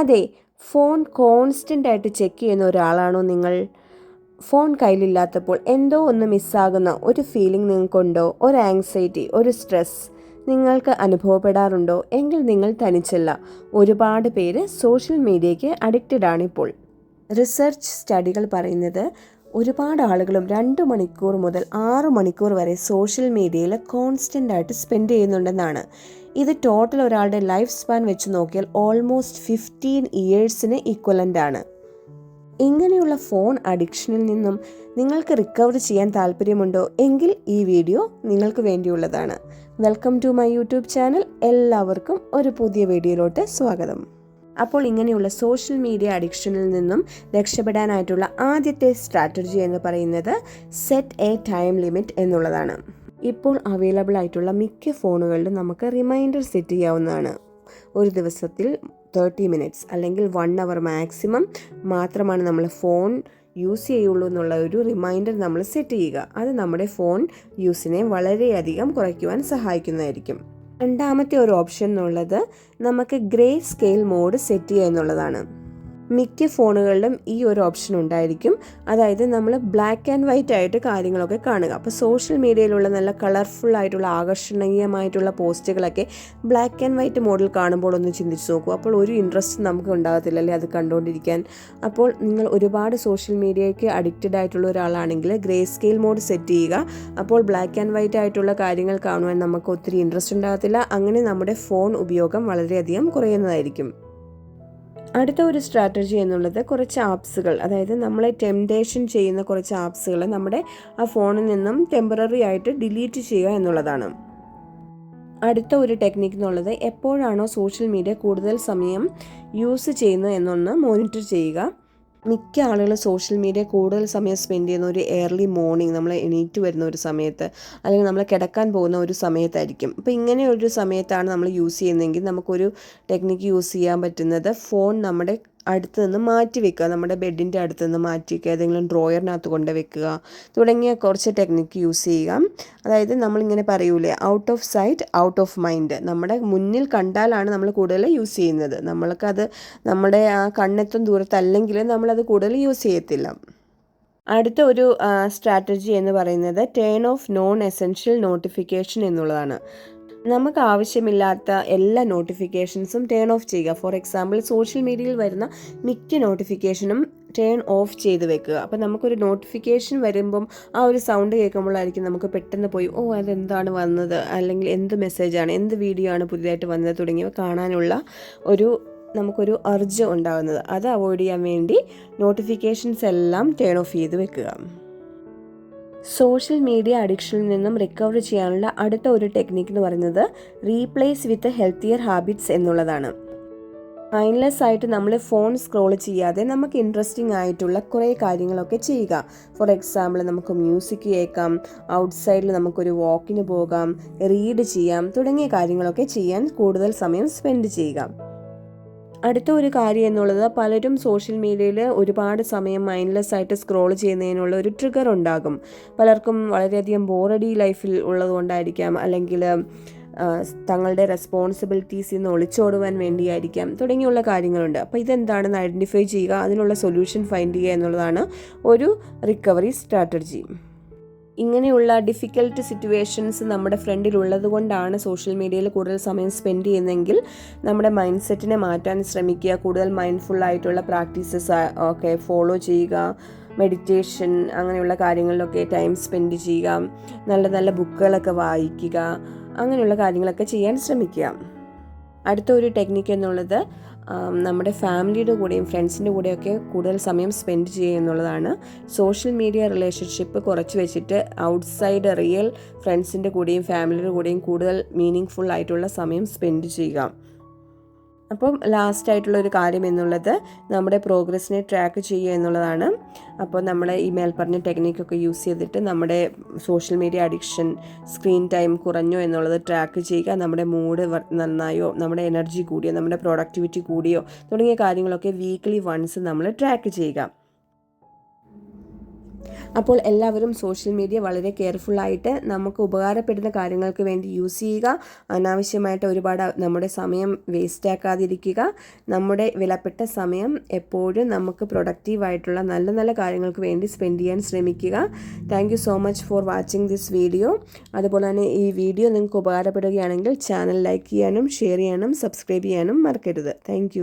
അതെ, phone constant ആയിട്ട് check ചെയ്യുന്ന ഒരാളാണോ നിങ്ങൾ? ഫോൺ കയ്യിലില്ലാത്തപ്പോൾ എന്തോ ഒന്ന് മിസ്സാകുന്ന ഒരു ഫീലിംഗ് നിങ്ങൾക്കുണ്ടോ? ഒരു ആങ്സൈറ്റി, ഒരു സ്ട്രെസ് നിങ്ങൾക്ക് അനുഭവപ്പെടാറുണ്ടോ? എങ്കിൽ നിങ്ങൾ തനിച്ചല്ല. ഒരുപാട് പേര് സോഷ്യൽ മീഡിയയ്ക്ക് അഡിക്റ്റഡ് ആണിപ്പോൾ. റിസർച്ച് സ്റ്റഡികൾ പറയുന്നത് ഒരുപാട് ആളുകളും 2 മണിക്കൂർ മുതൽ 6 മണിക്കൂർ വരെ സോഷ്യൽ മീഡിയയിൽ കോൺസ്റ്റൻ്റ് ആയിട്ട് സ്പെൻഡ് ചെയ്യുന്നുണ്ടെന്നാണ്. ഇത് ടോട്ടൽ ഒരാളുടെ ലൈഫ് സ്പാൻ വെച്ച് നോക്കിയാൽ ഓൾമോസ്റ്റ് 15 ഇയേഴ്സിന് ഈക്വലൻ്റ് ആണ്. ഇങ്ങനെയുള്ള ഫോൺ അഡിക്ഷനിൽ നിന്നും നിങ്ങൾക്ക് റിക്കവർ ചെയ്യാൻ താല്പര്യമുണ്ടോ? എങ്കിൽ ഈ വീഡിയോ നിങ്ങൾക്ക് വേണ്ടിയുള്ളതാണ്. Welcome to my YouTube channel. എല്ലാവർക്കും ഒരു പുതിയ വീഡിയോയിലോട്ട് സ്വാഗതം. അപ്പോൾ ഇങ്ങനെയുള്ള സോഷ്യൽ മീഡിയ അഡിക്ഷനിൽ നിന്നും രക്ഷപ്പെടാനായിട്ടുള്ള ആദ്യത്തെ സ്ട്രാറ്റജി എന്ന് പറയുന്നത് സെറ്റ് എ ടൈം ലിമിറ്റ് എന്നുള്ളതാണ്. ഇപ്പോൾ അവൈലബിൾ ആയിട്ടുള്ള മിക്ക ഫോണുകളിലും നമുക്ക് റിമൈൻഡർ സെറ്റ് ചെയ്യാവുന്നതാണ്. ഒരു ദിവസത്തിൽ 30 മിനിറ്റ്സ് അല്ലെങ്കിൽ 1 അവർ മാക്സിമം മാത്രമാണ് നമ്മൾ ഫോൺ യൂസ് ചെയ്യുള്ളൂ എന്നുള്ള ഒരു റിമൈൻഡർ നമ്മൾ സെറ്റ് ചെയ്യുക. അത് നമ്മുടെ ഫോൺ യൂസിനെ വളരെയധികം കുറയ്ക്കുവാൻ സഹായിക്കുന്നതായിരിക്കും. രണ്ടാമത്തെ ഒരു ഓപ്ഷൻ എന്നുള്ളത് നമുക്ക് ഗ്രേ സ്കെയിൽ മോഡ് സെറ്റ് ചെയ്യുക എന്നുള്ളതാണ്. മിക്ക ഫോണുകളിലും ഈ ഒരു ഓപ്ഷൻ ഉണ്ടായിരിക്കും. അതായത് നമ്മൾ ബ്ലാക്ക് ആൻഡ് വൈറ്റ് ആയിട്ട് കാര്യങ്ങളൊക്കെ കാണുക. അപ്പോൾ സോഷ്യൽ മീഡിയയിലുള്ള നല്ല കളർഫുൾ ആയിട്ടുള്ള ആകർഷണീയമായിട്ടുള്ള പോസ്റ്റുകളൊക്കെ ബ്ലാക്ക് ആൻഡ് വൈറ്റ് മോഡിൽ കാണുമ്പോൾ ഒന്ന് ചിന്തിച്ച് നോക്കൂ. അപ്പോൾ ഒരു ഇൻട്രസ്റ്റ് നമുക്ക് ഉണ്ടാകത്തില്ലല്ലേ അത് കണ്ടുകൊണ്ടിരിക്കാൻ. അപ്പോൾ നിങ്ങൾ ഒരുപാട് സോഷ്യൽ മീഡിയയ്ക്ക് അഡിക്റ്റഡ് ആയിട്ടുള്ള ഒരാളാണെങ്കിൽ ഗ്രേ സ്കെയിൽ മോഡ് സെറ്റ് ചെയ്യുക. അപ്പോൾ ബ്ലാക്ക് ആൻഡ് വൈറ്റ് ആയിട്ടുള്ള കാര്യങ്ങൾ കാണുവാൻ നമുക്ക് ഒത്തിരി ഇൻട്രസ്റ്റ് ഉണ്ടാകത്തില്ല. അങ്ങനെ നമ്മുടെ ഫോൺ ഉപയോഗം വളരെയധികം കുറയുന്നതായിരിക്കും. അടുത്ത ഒരു സ്ട്രാറ്റജി എന്നുള്ളത് കുറച്ച് ആപ്സുകൾ, അതായത് നമ്മളെ ടെംപ്ടേഷൻ ചെയ്യുന്ന കുറച്ച് ആപ്സുകൾ നമ്മുടെ ആ ഫോണിൽ നിന്നും ടെമ്പററി ആയിട്ട് ഡിലീറ്റ് ചെയ്യുക എന്നുള്ളതാണ്. അടുത്ത ഒരു ടെക്നിക്ക് എന്നുള്ളത് എപ്പോഴാണോ സോഷ്യൽ മീഡിയ കൂടുതൽ സമയം യൂസ് ചെയ്യുന്നത് എന്നൊന്ന് മോണിറ്റർ ചെയ്യുക. മിക്ക ആളുകൾ സോഷ്യൽ മീഡിയ കൂടുതൽ സമയം സ്പെൻഡ് ചെയ്യുന്ന ഒരു ഏർലി മോർണിംഗ്, നമ്മൾ എണീറ്റ് വരുന്ന ഒരു സമയത്ത് അല്ലെങ്കിൽ നമ്മൾ കിടക്കാൻ പോകുന്ന ഒരു സമയത്തായിരിക്കും. അപ്പോൾ ഇങ്ങനെ ഒരു സമയത്താണ് നമ്മൾ യൂസ് ചെയ്യുന്നതെങ്കിൽ നമുക്കൊരു ടെക്നിക്ക് യൂസ് ചെയ്യാൻ പറ്റുന്നത് ഫോൺ നമ്മുടെ അടുത്ത് നിന്ന് മാറ്റി വെക്കുക. നമ്മുടെ ബെഡിൻ്റെ അടുത്ത് നിന്ന് മാറ്റി വെക്കുക, ഏതെങ്കിലും ഡ്രോയറിനകത്ത് കൊണ്ട് വെക്കുക തുടങ്ങിയ കുറച്ച് ടെക്നിക്ക് യൂസ് ചെയ്യുക. അതായത് നമ്മളിങ്ങനെ പറയൂലേ, out of sight out of mind. നമ്മുടെ മുന്നിൽ കണ്ടാലാണ് നമ്മൾ കൂടുതൽ യൂസ് ചെയ്യുന്നത്. നമ്മൾക്കത് നമ്മുടെ ആ കണ്ണെത്തും ദൂരത്തല്ലെങ്കിൽ നമ്മളത് കൂടുതൽ യൂസ് ചെയ്യത്തില്ല. അടുത്ത ഒരു സ്ട്രാറ്റജി എന്ന് പറയുന്നത് turn of non essential notification എന്നുള്ളതാണ്. നമുക്ക് ആവശ്യമില്ലാത്ത എല്ലാ നോട്ടിഫിക്കേഷൻസും ടേൺ ഓഫ് ചെയ്യുക. ഫോർ എക്സാമ്പിൾ സോഷ്യൽ മീഡിയയിൽ വരുന്ന മിക്ക നോട്ടിഫിക്കേഷനും ടേൺ ഓഫ് ചെയ്ത് വെക്കുക. അപ്പോൾ നമുക്കൊരു നോട്ടിഫിക്കേഷൻ വരുമ്പം ആ ഒരു സൗണ്ട് കേൾക്കുമ്പോഴായിരിക്കും നമുക്ക് പെട്ടെന്ന് പോയി അതെന്താണ് വന്നത്, അല്ലെങ്കിൽ എന്ത് മെസ്സേജാണ്, എന്ത് വീഡിയോ ആണ് പുതിയതായിട്ട് വന്നത് തുടങ്ങിയവ കാണാനുള്ള നമുക്കൊരു അർജ് ഉണ്ടാകുന്നത്. അത് അവോയ്ഡ് ചെയ്യാൻ വേണ്ടി നോട്ടിഫിക്കേഷൻസ് എല്ലാം ടേൺ ഓഫ് ചെയ്ത് വെക്കുക. സോഷ്യൽ മീഡിയ അഡിക്ഷനിൽ നിന്നും റിക്കവർ ചെയ്യാനുള്ള അടുത്ത ഒരു ടെക്നിക്ക് എന്ന് പറയുന്നത് റീപ്ലേസ് വിത്ത് ഹെൽത്തിയർ ഹാബിറ്റ്സ് എന്നുള്ളതാണ്. മൈൻഡ്ലെസ് ആയിട്ട് നമ്മൾ ഫോൺ സ്ക്രോൾ ചെയ്യാതെ നമുക്ക് ഇൻട്രസ്റ്റിംഗ് ആയിട്ടുള്ള കുറേ കാര്യങ്ങളൊക്കെ ചെയ്യുക. ഫോർ എക്സാമ്പിൾ നമുക്ക് മ്യൂസിക് കേൾക്കാം, ഔട്ട്സൈഡിൽ നമുക്കൊരു വാക്കിന് പോകാം, റീഡ് ചെയ്യാം തുടങ്ങിയ കാര്യങ്ങളൊക്കെ ചെയ്യാൻ കൂടുതൽ സമയം സ്പെൻഡ് ചെയ്യുക. അടുത്ത ഒരു കാര്യം എന്നുള്ളത് പലരും സോഷ്യൽ മീഡിയയിൽ ഒരുപാട് സമയം മൈൻഡ്ലെസ് ആയിട്ട് സ്ക്രോൾ ചെയ്യുന്നതിനുള്ള ഒരു ട്രിഗർ ഉണ്ടാകും. പലർക്കും വളരെയധികം ബോറടി ലൈഫിൽ ഉള്ളതുകൊണ്ടായിരിക്കാം, അല്ലെങ്കിൽ തങ്ങളുടെ റെസ്പോൺസിബിലിറ്റീസിൽ നിന്ന് ഒളിച്ചോടുവാൻ വേണ്ടിയായിരിക്കാം തുടങ്ങിയുള്ള കാര്യങ്ങളുണ്ട്. അപ്പോൾ ഇതെന്താണെന്ന് ഐഡൻറ്റിഫൈ ചെയ്യുക, അതിനുള്ള സൊല്യൂഷൻ ഫൈൻഡ് ചെയ്യുക എന്നുള്ളതാണ് ഒരു റിക്കവറി സ്ട്രാറ്റജി. ഇങ്ങനെയുള്ള ഡിഫിക്കൽട്ട് സിറ്റുവേഷൻസ് നമ്മുടെ ഫ്രണ്ടിൽ ഉള്ളത് കൊണ്ടാണ് സോഷ്യൽ മീഡിയയിൽ കൂടുതൽ സമയം സ്പെൻഡ് ചെയ്യുന്നതെങ്കിൽ നമ്മുടെ മൈൻഡ് സെറ്റിനെ മാറ്റാൻ ശ്രമിക്കുക. കൂടുതൽ മൈൻഡ്ഫുൾ ആയിട്ടുള്ള പ്രാക്ടീസസ് ഒക്കെ ഫോളോ ചെയ്യുക. മെഡിറ്റേഷൻ അങ്ങനെയുള്ള കാര്യങ്ങളിലൊക്കെ ടൈം സ്പെൻഡ് ചെയ്യുക. നല്ല നല്ല ബുക്കുകളൊക്കെ വായിക്കുക. അങ്ങനെയുള്ള കാര്യങ്ങളൊക്കെ ചെയ്യാൻ ശ്രമിക്കുക. അടുത്ത ഒരു ടെക്നിക്ക് എന്നുള്ളത് നമ്മുടെ ഫാമിലിയുടെ കൂടെയും ഫ്രണ്ട്സിൻ്റെ കൂടെയൊക്കെ കൂടുതൽ സമയം സ്പെൻഡ് ചെയ്യുക എന്നുള്ളതാണ്. സോഷ്യൽ മീഡിയ റിലേഷൻഷിപ്പ് കുറച്ച് വെച്ചിട്ട് ഔട്ട്സൈഡ് റിയൽ ഫ്രണ്ട്സിൻ്റെ കൂടെയും ഫാമിലിയുടെ കൂടെയും കൂടുതൽ മീനിങ് ഫുൾ ആയിട്ടുള്ള സമയം സ്പെൻഡ് ചെയ്യുക. അപ്പം ലാസ്റ്റായിട്ടുള്ള ഒരു കാര്യം എന്നുള്ളത് നമ്മുടെ പ്രോഗ്രസ്സിനെ ട്രാക്ക് ചെയ്യുക എന്നുള്ളതാണ്. അപ്പോൾ നമ്മൾ ഈ മേൽപ്പറഞ്ഞ ടെക്നിക്കൊക്കെ യൂസ് ചെയ്തിട്ട് നമ്മുടെ social media addiction, screen time കുറഞ്ഞോ എന്നുള്ളത് ട്രാക്ക് ചെയ്യുക. നമ്മുടെ മൂഡ് നന്നായോ, നമ്മുടെ എനർജി കൂടിയോ, നമ്മുടെ പ്രൊഡക്ടിവിറ്റി കൂടിയോ തുടങ്ങിയ കാര്യങ്ങളൊക്കെ വീക്ക്ലി വൺസ് നമ്മൾ ട്രാക്ക് ചെയ്യുക. അപ്പോൾ എല്ലാവരും സോഷ്യൽ മീഡിയ വളരെ കെയർഫുള്ളായിട്ട് നമുക്ക് ഉപകാരപ്പെടുന്ന കാര്യങ്ങൾക്ക് വേണ്ടി യൂസ് ചെയ്യുക. അനാവശ്യമായിട്ട് ഒരുപാട് നമ്മുടെ സമയം വേസ്റ്റ് ആക്കാതിരിക്കുക. നമ്മുടെ വിലപ്പെട്ട സമയം എപ്പോഴും നമുക്ക് പ്രൊഡക്റ്റീവായിട്ടുള്ള നല്ല നല്ല കാര്യങ്ങൾക്ക് വേണ്ടി സ്പെൻഡ് ചെയ്യാൻ ശ്രമിക്കുക. Thank you so much for watching this video. അതുപോലെ തന്നെ ഈ വീഡിയോ നിങ്ങൾക്ക് ഉപകാരപ്പെടുകയാണെങ്കിൽ ചാനൽ ലൈക്ക് ചെയ്യാനും ഷെയർ ചെയ്യാനും സബ്സ്ക്രൈബ് ചെയ്യാനും മറക്കരുത്. താങ്ക്